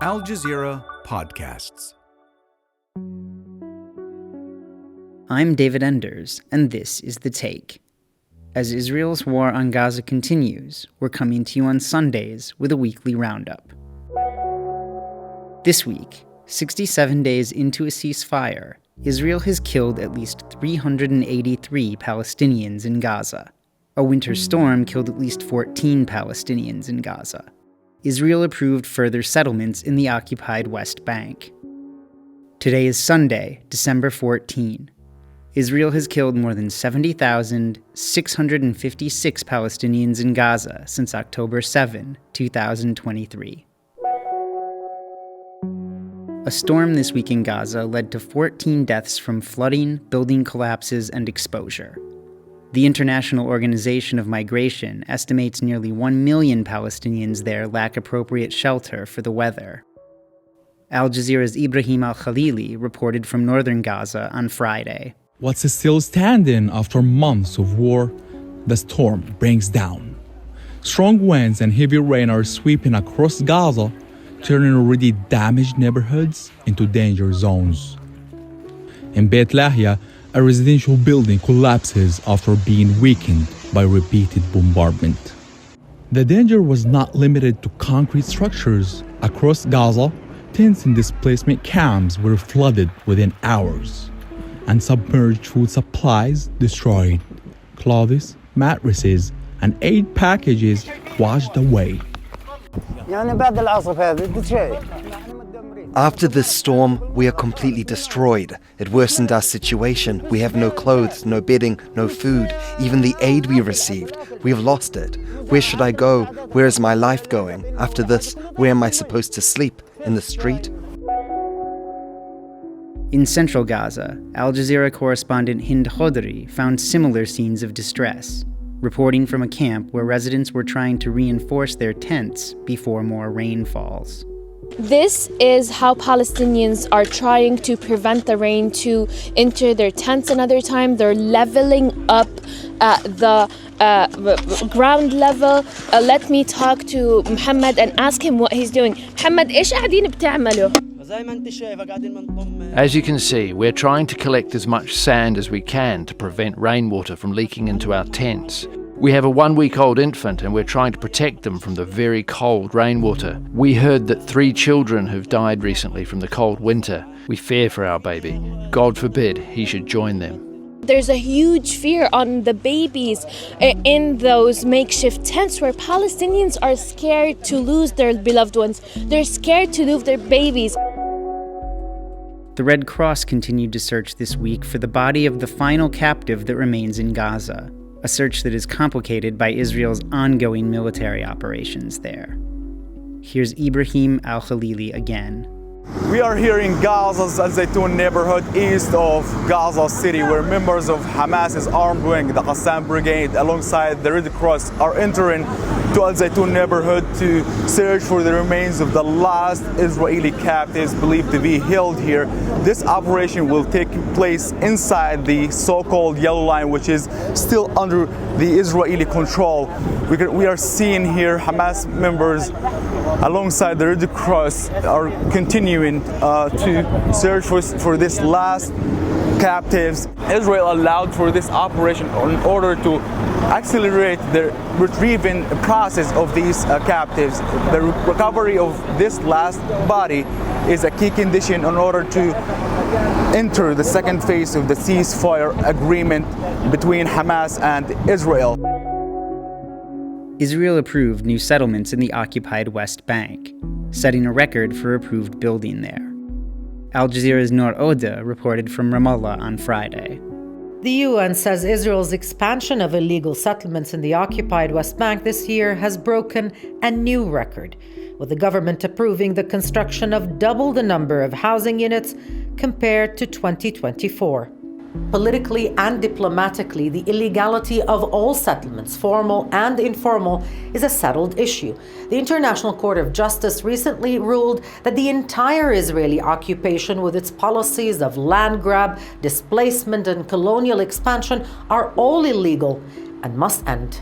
Al Jazeera Podcasts. I'm David Enders, and this is The Take. As Israel's war on Gaza continues, we're coming to you on Sundays with a weekly roundup. This week, 67 days into a ceasefire, Israel has killed at least 383 Palestinians in Gaza. A winter storm killed at least 14 Palestinians in Gaza. Israel approved further settlements in the occupied West Bank. Today is Sunday, December 14. Israel has killed more than 70,656 Palestinians in Gaza since October 7, 2023. A storm this week in Gaza led to 14 deaths from flooding, building collapses, and exposure. The International Organization of Migration estimates nearly 1 million Palestinians there lack appropriate shelter for the weather. Al Jazeera's Ibrahim al-Khalili reported from northern Gaza on Friday. What's still standing after months of war? The storm brings down. Strong winds and heavy rain are sweeping across Gaza, turning already damaged neighborhoods into danger zones. In Beit Lahia, a residential building collapses after being weakened by repeated bombardment. The danger was not limited to concrete structures. Across Gaza, tents and displacement camps were flooded within hours, and submerged food supplies destroyed. Clothes, mattresses, and aid packages washed away. After this storm, we are completely destroyed. It worsened our situation. We have no clothes, no bedding, no food. Even the aid we received, we have lost it. Where should I go? Where is my life going? After this, where am I supposed to sleep? In the street? In central Gaza, Al Jazeera correspondent Hind found similar scenes of distress, reporting from a camp where residents were trying to reinforce their tents before more rain falls. This is how Palestinians are trying to prevent the rain to enter their tents another time. They're leveling up the ground level. Let me talk to Muhammad and ask him what he's doing. Muhammad, إيش قاعدين بتعملوا? As you can see, we're trying to collect as much sand as we can to prevent rainwater from leaking into our tents. We have a 1-week-old infant and we're trying to protect them from the very cold rainwater. We heard that 3 children have died recently from the cold winter. We fear for our baby. God forbid he should join them. There's a huge fear on the babies in those makeshift tents where Palestinians are scared to lose their beloved ones. They're scared to lose their babies. The Red Cross continued to search this week for the body of the final captive that remains in Gaza, a search that is complicated by Israel's ongoing military operations there. Here's Ibrahim al-Khalili again. We are here in Gaza's Al Zaytun neighborhood east of Gaza City, where members of Hamas's armed wing, the Qassam Brigade, alongside the Red Cross, are entering to Al Zaytun neighborhood to search for the remains of the last Israeli captives believed to be held here. This operation will take place inside the so-called Yellow Line, which is still under the Israeli control. We are seeing here Hamas members alongside the Red Cross are continuing to search for this last captives. Israel allowed for this operation in order to accelerate the retrieving process of these captives. The recovery of this last body is a key condition in order to enter the second phase of the ceasefire agreement between Hamas and Israel. Israel approved new settlements in the occupied West Bank, setting a record for approved building there. Al Jazeera's Nour Odeh reported from Ramallah on Friday. The UN says Israel's expansion of illegal settlements in the occupied West Bank this year has broken a new record, with the government approving the construction of double the number of housing units compared to 2024. Politically and diplomatically, the illegality of all settlements, formal and informal, is a settled issue. The International Court of Justice recently ruled that the entire Israeli occupation, with its policies of land grab, displacement, and colonial expansion, are all illegal and must end.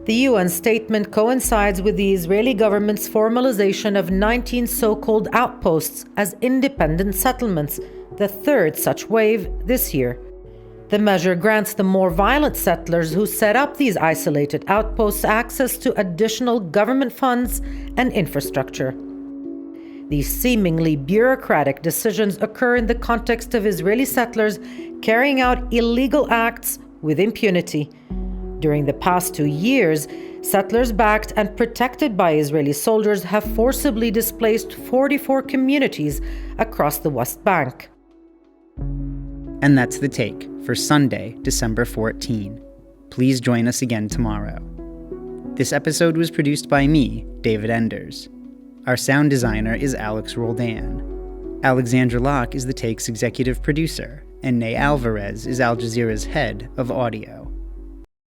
The UN statement coincides with the Israeli government's formalization of 19 so-called outposts as independent settlements, the third such wave this year. The measure grants the more violent settlers who set up these isolated outposts access to additional government funds and infrastructure. These seemingly bureaucratic decisions occur in the context of Israeli settlers carrying out illegal acts with impunity. During the past 2 years, settlers backed and protected by Israeli soldiers have forcibly displaced 44 communities across the West Bank. And that's The Take for Sunday, December 14. Please join us again tomorrow. This episode was produced by me, David Enders. Our sound designer is Alex Roldan. Alexandra Locke is The Take's executive producer, and Ney Alvarez is Al Jazeera's head of audio.